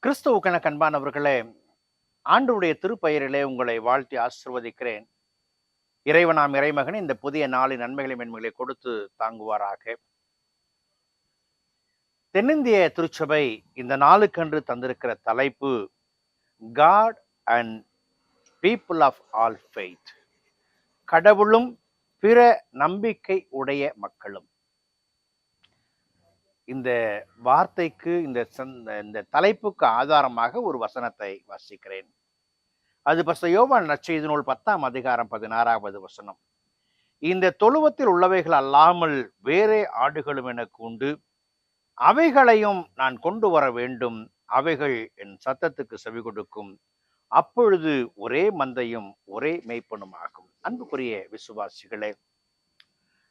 கிறிஸ்துவுக்கென கண்பானவர்களே, ஆண்டவருடைய திருப்பெயரிலே உங்களை வாழ்த்தி ஆசிர்வதிக்கிறேன். இறைவனாம் இறைமகன் இந்த புதிய நாளின் நன்மைகளை மென்மைகளை கொடுத்து தாங்குவாராக. தென்னிந்திய திருச்சபை இந்த நாளுக்கென்று தந்திருக்கிற தலைப்பு God and people of all faith. கடவுளும் பிற நம்பிக்கை உடைய மக்களும். இந்த வார்த்தைக்கு இந்த தலைப்புக்கு ஆதாரமாக ஒரு வசனத்தை வாசிக்கிறேன். அது பரிசுத்த யோவான் நற்செய்தி நூல் 10ஆம் அதிகாரம் 16வது வசனம். இந்த தொழுவத்தில் உள்ளவைகள் அல்லாமல் வேறே ஆடுகளும் எனக்கு உண்டு, அவைகளையும் நான் கொண்டு வர வேண்டும், அவைகள் என் சத்தத்துக்கு செவி கொடுக்கும், அப்பொழுது ஒரே மந்தையும் ஒரே மேய்ப்பனும் ஆகும். அன்புக்குரிய விசுவாசிகளே,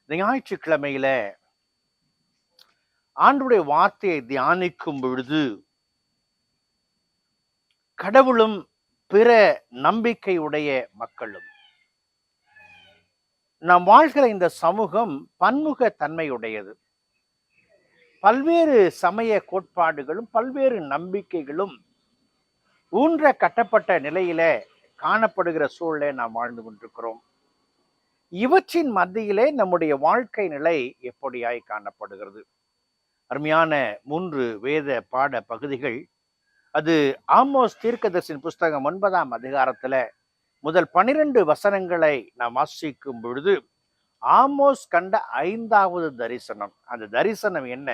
இந்த ஞாயிற்றுக்கிழமையில ஆண்டவருடைய வார்த்தையை தியானிக்கும் பொழுது கடவுளும் பிற நம்பிக்கையுடைய மக்களும், நாம் வாழ்கிற இந்த சமூகம் பன்முக தன்மையுடையது. பல்வேறு சமய கோட்பாடுகளும் பல்வேறு நம்பிக்கைகளும் ஊன்ற கட்டப்பட்ட நிலையில காணப்படுகிற சூழலை நாம் வாழ்ந்து கொண்டிருக்கிறோம். இவற்றின் மத்தியிலே நம்முடைய வாழ்க்கை நிலை எப்படியாய் காணப்படுகிறது? அருமையான 3 வேத பாட பகுதிகள். அது ஆமோஸ் தீர்க்கதரிசியின் புஸ்தகம் 9ஆம் அதிகாரத்துல முதல் 12 வசனங்களை நாம் வாசிக்கும் பொழுது ஆமோஸ் கண்ட 5வது தரிசனம். அந்த தரிசனம் என்ன?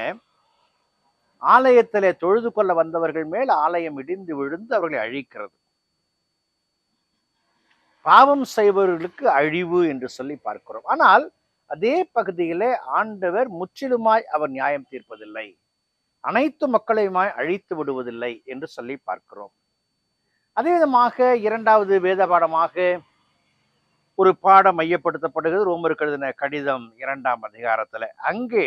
ஆலயத்திலே தொழுது கொள்ள வந்தவர்கள் மேல் ஆலயம் இடிந்து விழுந்து அவர்களை அழிக்கிறது. பாவம் செய்பவர்களுக்கு அழிவு என்று சொல்லி பார்க்கிறோம். ஆனால் அதே பகுதியிலே ஆண்டவர் முற்றிலுமாய் அவர் நியாயம் தீர்ப்பதில்லை, அனைத்து மக்களையுமாய் அழித்து விடுவதில்லை என்று சொல்லி பார்க்கிறோம். அதே விதமாக 2வது வேத பாடமாக ஒரு பாடம் மையப்படுத்தப்படுகிறது. ரோமருக்கு எழுதின கடிதம் 2ஆம் அதிகாரத்துல. அங்கே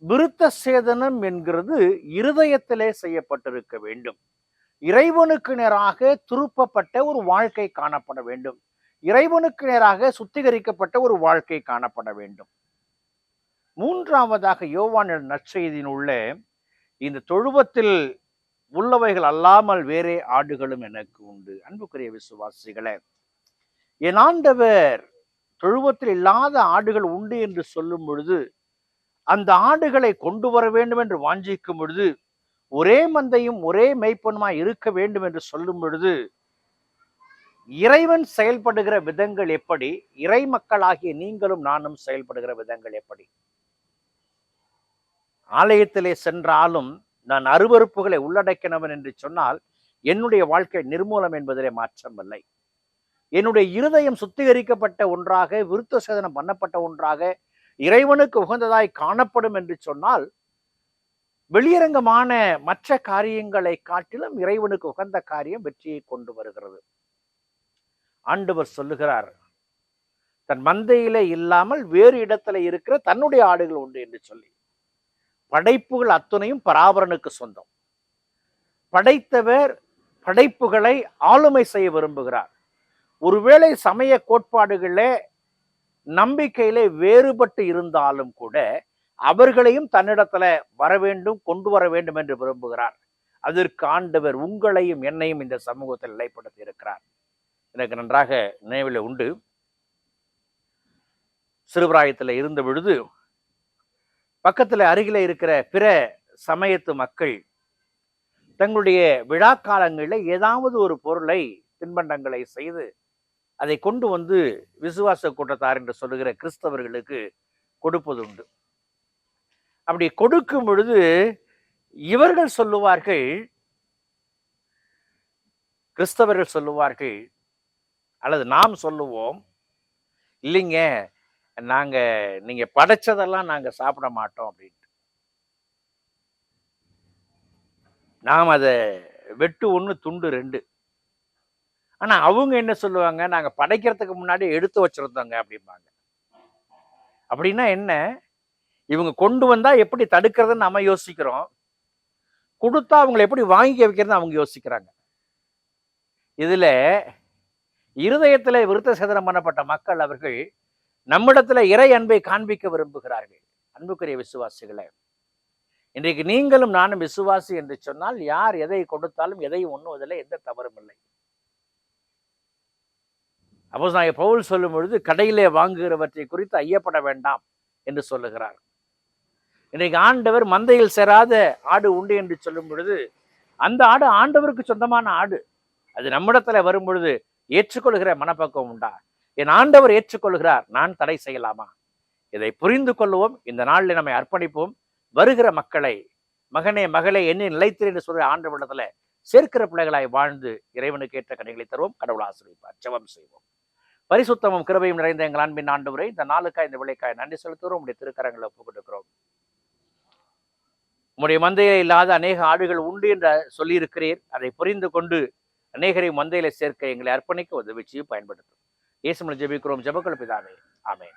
விருத்த சேதனம் என்கிறது இருதயத்திலே செய்யப்பட்டிருக்க வேண்டும். இறைவனுக்கு நேராக திருப்பப்பட்ட ஒரு வாழ்க்கை காணப்பட வேண்டும். இறைவனுக்கு நேராக சுத்திகரிக்கப்பட்ட ஒரு வாழ்க்கை காணப்பட வேண்டும். 3வதாக யோவான் நற்செய்தியில் உள்ள இந்த தொழுவத்தில் உள்ளவைகள் அல்லாமல் வேறே ஆடுகளும் எனக்கு உண்டு. அன்புக்குரிய விசுவாசிகளே, என் ஆண்டவர் தொழுவத்தில் இல்லாத ஆடுகள் உண்டு என்று சொல்லும் பொழுது, அந்த ஆடுகளை கொண்டு வர வேண்டும் என்று வாஞ்சிக்கும் பொழுது, ஒரே மந்தையும் ஒரே மேய்ப்பனுமாய் இருக்க வேண்டும் என்று சொல்லும் பொழுது, இறைவன் செயல்படுகிற விதங்கள் எப்படி, இறை மக்களாகிய நீங்களும் நானும் செயல்படுகிற விதங்கள் எப்படி? ஆலயத்திலே சென்றாலும் நான் அருவருப்புகளை உள்ளடக்கினவன் என்று சொன்னால் என்னுடைய வாழ்க்கை நிர்மூலம் என்பதிலே மாற்றமில்லை. என்னுடைய இருதயம் சுத்திகரிக்கப்பட்ட ஒன்றாக, விருத்த சேதனம் பண்ணப்பட்ட ஒன்றாக, இறைவனுக்கு உகந்ததாய் காணப்படும் என்று சொன்னால் வெளியரங்கமான மற்ற காரியங்களை காட்டிலும் இறைவனுக்கு உகந்த காரியம் வெற்றியை கொண்டு வருகிறது. ஆண்டவர் சொல்லுகிறார், தன் மந்தையிலே இல்லாமல் வேறு இடத்துல இருக்கிற தன்னுடைய ஆடுகள் உண்டு என்று சொல்லி. படைப்புகள் அத்துணையும் பராபரனுக்கு சொந்தம். படைத்தவர் படைப்புகளை ஆளுமை செய்ய விரும்புகிறார். ஒருவேளை சமய கோட்பாடுகளே நம்பிக்கையிலே வேறுபட்டு இருந்தாலும் கூட அவர்களையும் தன்னிடத்துல வர வேண்டும், கொண்டு வர வேண்டும் என்று விரும்புகிறார். அதற்கு ஆண்டவர் உங்களையும் என்னையும் இந்த சமூகத்தில் நிலைப்படுத்தி இருக்கிறார். எனக்கு நன்றாக நினைவில் உண்டு. சிறுபிராயத்தில் இருந்த பொழுது பக்கத்துல அருகில இருக்கிற பிற சமயத்து மக்கள் தங்களுடைய விழா காலங்களில் ஏதாவது ஒரு பொருளை, தின்பண்டங்களை செய்து அதை கொண்டு வந்து விசுவாச கூட்டத்தார் என்று சொல்லுகிற கிறிஸ்தவர்களுக்கு கொடுப்பது உண்டு. அப்படி கொடுக்கும் பொழுது இவர்கள் சொல்லுவார்கள், கிறிஸ்தவர்கள் சொல்லுவார்கள், அல்லது நாம் சொல்லுவோம், இல்லைங்க, நீங்க படைச்சதெல்லாம் நாங்க சாப்பிட மாட்டோம் அப்படின்ட்டு. நாம் அதை வெட்டு 1 துண்டு 2. ஆனா அவங்க என்ன சொல்லுவாங்க, நாங்க படைக்கிறதுக்கு முன்னாடி எடுத்து வச்சிருந்தோங்க அப்படிம்பாங்க. அப்படின்னா என்ன? இவங்க கொண்டு வந்தா எப்படி தடுக்கிறதுன்னு நம்ம யோசிக்கிறோம், கொடுத்தா அவங்களை எப்படி வாங்கி வைக்கிறதுன்னு அவங்க யோசிக்கிறாங்க. இதுல இருதயத்திலே விருத்த சேதனம் பண்ணப்பட்ட மக்கள் அவர்கள் நம்மிடத்துல இறை அன்பை காண்பிக்க விரும்புகிறார்கள். அன்புக்குரிய விசுவாசிகளே, இன்றைக்கு நீங்களும் நானும் விசுவாசி என்று சொன்னால் யார் எதை கொடுத்தாலும் எதையும் உண்ணுவதில்லை, எந்த தவறும் இல்லை. அப்போஸ்தலனாகிய பவுல் சொல்லும் பொழுது கடையிலே வாங்குகிறவற்றை குறித்து ஐயப்பட வேண்டாம் என்று சொல்லுகிறார். இன்றைக்கு ஆண்டவர் மந்தையில் சேராத ஆடு உண்டு என்று சொல்லும் பொழுது அந்த ஆடு ஆண்டவருக்கு சொந்தமான ஆடு. அது நம்மிடத்துல வரும் பொழுது ஏற்றுக்கொள்கிற மனப்பக்குவம் உண்டா? என் ஆண்டவர் ஏற்றுக்கொள்கிறார், நான் தடை செய்யலாமா? இதை புரிந்து கொள்வோம். இந்த நாளில் நம்மை அர்ப்பணிப்போம். வருகிற மக்களை மகனே மகளே என்னை நிலைத்திரு என்று சொல்ற ஆண்டவரிடத்துல சேர்க்கிற பிள்ளைகளாய் வாழ்ந்து இறைவனுக்கு ஏற்ற கனிகளை தருவோம். கடவுள் ஆசீர்வதிப்பார். ஜெபம் செய்வோம். பரிசுத்தமும் கிருபையும் நிறைந்த எங்கள் அன்பின் ஆண்டவரே, இந்த நாளுக்காய் இந்த விளைக்காய் நன்றி செலுத்துகிறோம். உங்களுடைய திருக்கரங்களை ஒப்புக் கொடுக்கிறோம். உங்களுடைய மந்தையில இல்லாத அநேக ஆடுகள் உண்டு என்று சொல்லியிருக்கிறீர். அதை புரிந்து கொண்டு அநேகரை மந்தையில சேர்க்க எங்களை அர்ப்பணிக்க உதவி செய்து பயன்படுத்தும். இயேசுவில் ஜெபிக்கிறோம். ஜெபங்கள் பிதாவே, ஆமென்.